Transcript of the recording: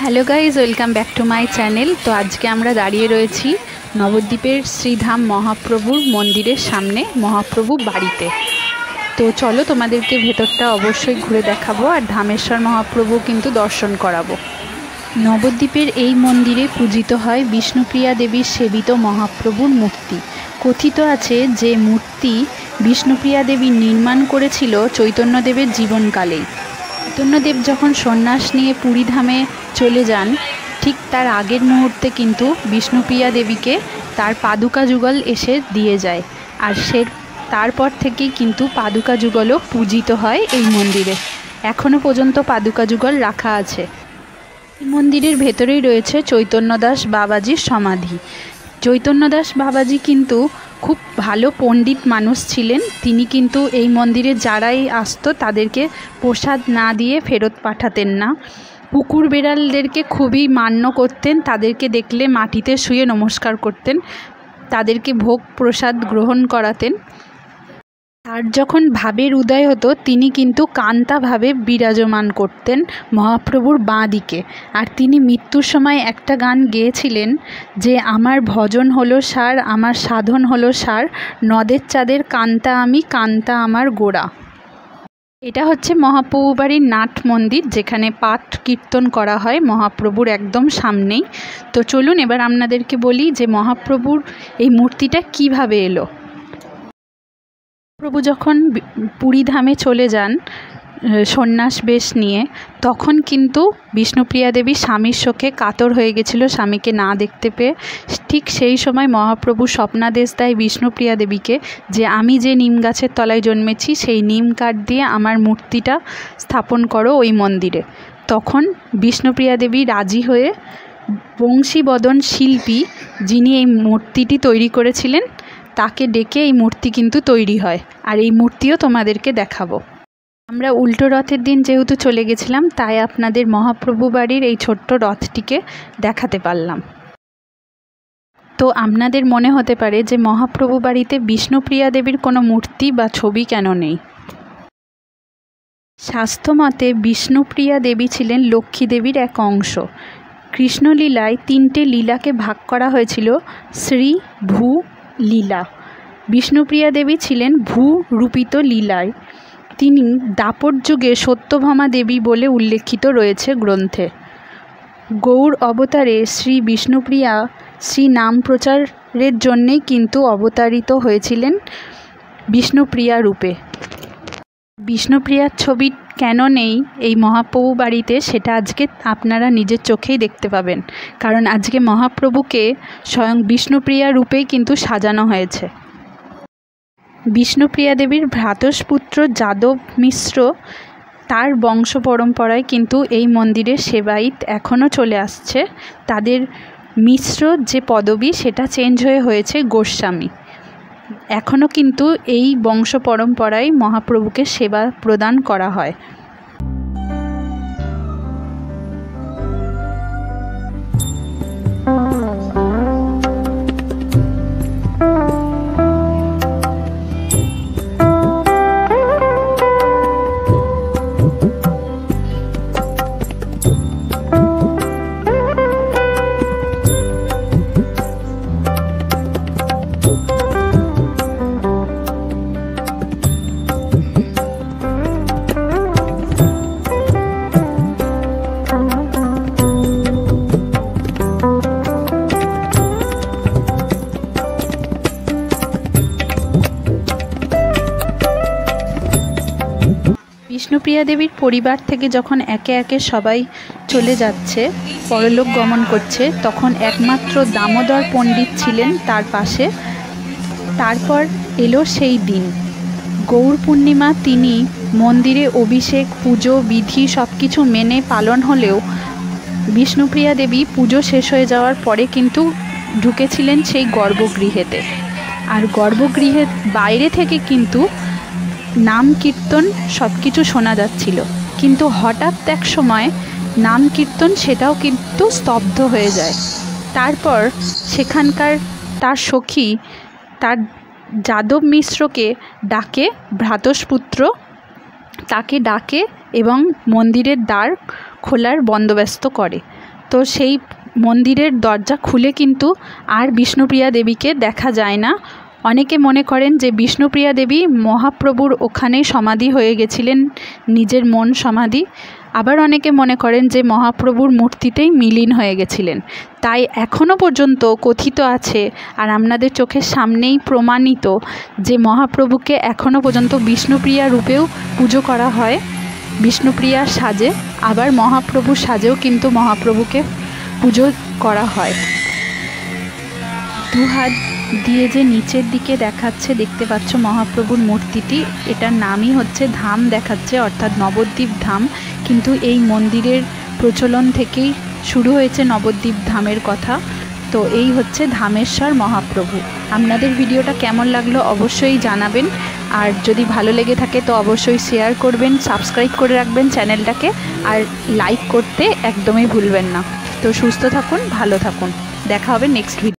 Hello guys, welcome back to my channel. তো আজকে আমরা দাঁড়িয়ে রয়েছি নবদ্বীপের শ্রীধাম মহাপ্রভুর মন্দিরের সামনে, মহাপ্রভু বাড়িতে। তো চলো তোমাদেরকে ভেতরটা অবশ্যই ঘুরে দেখাবো, আর ধামেশ্বর মহাপ্রভু কিন্তু দর্শন করাবো। নবদ্বীপের এই মন্দিরে পূজিত হয় বিষ্ণুপ্রিয়া দেবীর সেবিত মহাপ্রভুর মূর্তি। কথিত আছে যে মূর্তি বিষ্ণুপ্রিয়া দেবী নির্মাণ করেছিল চৈতন্যদেবের জীবনকালেই। চৈতন্যদেব যখন সন্ন্যাস নিয়ে পুরীধামে চলে যান, ঠিক তার আগের মুহূর্তে কিন্তু বিষ্ণুপ্রিয়া দেবীকে তার পাদুকা যুগল এসে দিয়ে যায়, আর তারপর থেকেই কিন্তু পাদুকা যুগলও পূজিত হয় এই মন্দিরে। এখনও পর্যন্ত পাদুকা যুগল রাখা আছে। এই মন্দিরের ভেতরেই রয়েছে চৈতন্যদাস বাবাজির সমাধি। চৈতন্যদাস বাবাজি কিন্তু খুব ভালো পণ্ডিত মানুষ ছিলেন। তিনি কিন্তু এই মন্দিরে যারাই আসতো তাদেরকে প্রসাদ না দিয়ে ফেরত পাঠাতেন না। কুকুর বেড়ালদেরকে খুবই মান্য করতেন, তাদেরকে দেখলে মাটিতে শুয়ে নমস্কার করতেন, তাদেরকে ভোগ প্রসাদ গ্রহণ করাতেন। তার যখন ভাবের উদয় হতো, তিনি কিন্তু কান্তাভাবে বিরাজমান করতেন মহাপ্রভুর বাঁ দিকে। আর তিনি মৃত্যুর সময় একটা গান গেয়েছিলেন যে, আমার ভজন হলো সার, আমার সাধন হলো সার, নদের চাঁদের কান্তা আমি, কান্তা আমার গোড়া। এটা হচ্ছে মহাপ্রভু বাড়ির নাট মন্দির, যেখানে পাঠ কীর্তন করা হয় মহাপ্রভুর একদম সামনেই। তো চলুন এবার আপনাদেরকে বলি যে মহাপ্রভুর এই মূর্তিটা কিভাবে এলো। প্রভু যখন পুরীধামে চলে যান সন্ন্যাস বেশ নিয়ে, তখন কিন্তু বিষ্ণুপ্রিয়া দেবী স্বামীর শোকে কাতর হয়ে গেছিল স্বামীকে না দেখতে পেয়ে। ঠিক সেই সময় মহাপ্রভু স্বপ্নাদেশ দেয় বিষ্ণুপ্রিয়া দেবীকে যে, আমি যে নিম গাছের তলায় জন্মেছি সেই নিম কাঠ দিয়ে আমার মূর্তিটা স্থাপন করো ওই মন্দিরে। তখন বিষ্ণুপ্রিয়া দেবী রাজি হয়ে বংশীবদন শিল্পী, যিনি এই মূর্তিটি তৈরি করেছিলেন, তাকে ডেকে এই মূর্তি কিন্তু তৈরি হয়। আর এই মূর্তিও তোমাদেরকে দেখাবো। আমরা উল্টো রথের দিন যেহেতু চলে গেছিলাম, তাই আপনাদের মহাপ্রভু বাড়ির এই ছোট্ট রথটিকে দেখাতে পারলাম। তো আপনাদের মনে হতে পারে যে মহাপ্রভু বাড়িতে বিষ্ণুপ্রিয়া দেবীর কোনো মূর্তি বা ছবি কেন নেই। শাস্ত্রমতে বিষ্ণুপ্রিয়া দেবী ছিলেন লক্ষ্মী দেবীর এক অংশ। কৃষ্ণলীলায় 3টে লীলাকে ভাগ করা হয়েছিল শ্রী ভূ লীলা। বিষ্ণুপ্রিয়া দেবী ছিলেন ভূ রূপিত লীলায়। তিনি দাপর যুগে সত্যভামা দেবী বলে উল্লেখিত রয়েছে গ্রন্থে। গৌর অবতারে শ্রী বিষ্ণুপ্রিয়া শ্রী নাম প্রচারের জন্যেই কিন্তু অবতারিত হয়েছিলেন বিষ্ণুপ্রিয়া রূপে। বিষ্ণুপ্রিয়ার ছবি কেন নেই এই মহাপ্রভু বাড়িতে, সেটা আজকে আপনারা নিজের চোখেই দেখতে পাবেন, কারণ আজকে মহাপ্রভুকে স্বয়ং বিষ্ণুপ্রিয়া রূপেই কিন্তু সাজানো হয়েছে। বিষ্ণুপ্রিয়া দেবীর ভ্রাতুষ্পুত্র যাদব মিশ্র, তার বংশ পরম্পরায় কিন্তু এই মন্দিরের সেবায়িত এখনও চলে আসছে। তাদের মিশ্র যে পদবী, সেটা চেঞ্জ হয়েছে গোস্বামী। এখনও কিন্তু এই বংশ পরম্পরায় মহাপ্রভুকে সেবা প্রদান করা হয়। বিষ্ণুপ্রিয়া দেবীর পরিবার থেকে যখন একে একে সবাই চলে যাচ্ছে, পরলোক গমন করছে, তখন একমাত্র দামোদর পণ্ডিত ছিলেন তার পাশে। তারপর এলো সেই দিন গৌর পূর্ণিমা। তিনি মন্দিরে অভিষেক, পুজো বিধি সব কিছু মেনে পালন হলেও বিষ্ণুপ্রিয়া দেবী পুজো শেষ হয়ে যাওয়ার পরে কিন্তু ঢুকেছিলেন সেই গর্ভগৃহেতে। আর গর্ভগৃহের বাইরে থেকে কিন্তু নাম কীর্তন সব কিছু শোনা যাচ্ছিল, কিন্তু হঠাৎ এক সময় নাম কীর্তন সেটাও কিন্তু স্তব্ধ হয়ে যায়। তারপর সেখানকার তার সখী তার যাদব মিশ্রকে ডাকে, ভ্রাতুষ্পুত্র তাকে ডাকে এবং মন্দিরের দ্বার খোলার বন্দোবস্ত করে। তো সেই মন্দিরের দরজা খুলে কিন্তু আর বিষ্ণুপ্রিয়া দেবীকে দেখা যায় না। অনেকে মনে করেন যে বিষ্ণুপ্রিয়া দেবী মহাপ্রভুর ওখানে সমাধি হয়ে গেছিলেন, নিজের মন সমাধি। আবার অনেকে মনে করেন যে মহাপ্রভুর মূর্তিতেই মিলীন হয়ে গেছিলেন। তাই এখনও পর্যন্ত কথিত আছে আর আপনাদের চোখের সামনেই প্রমাণিত যে মহাপ্রভুকে এখনও পর্যন্ত বিষ্ণুপ্রিয়া রূপেও পুজো করা হয়, বিষ্ণুপ্রিয়ার সাজে। আবার মহাপ্রভুর সাজেও কিন্তু মহাপ্রভুকে পুজো করা হয়। দু হাত দিয়ে যে নিচের দিকে দেখাচ্ছে, দেখতে পাচ্ছ মহাপ্রভুর মূর্তিটি, এটার নামই হচ্ছে ধাম দেখাচ্ছে, অর্থাৎ নবদ্বীপ ধাম। কিন্তু এই মন্দিরের প্রচলন থেকেই শুরু হয়েছে নবদ্বীপ ধামের কথা। তো এই হচ্ছে ধামেশ্বর মহাপ্রভু। আপনাদের ভিডিওটা কেমন লাগলো অবশ্যই জানাবেন, আর যদি ভালো লেগে থাকে তো অবশ্যই শেয়ার করবেন, সাবস্ক্রাইব করে রাখবেন চ্যানেলটাকে, আর লাইক করতে একদমই ভুলবেন না। তো সুস্থ থাকুন, ভালো থাকুন, দেখা হবে নেক্সট ভিডিও।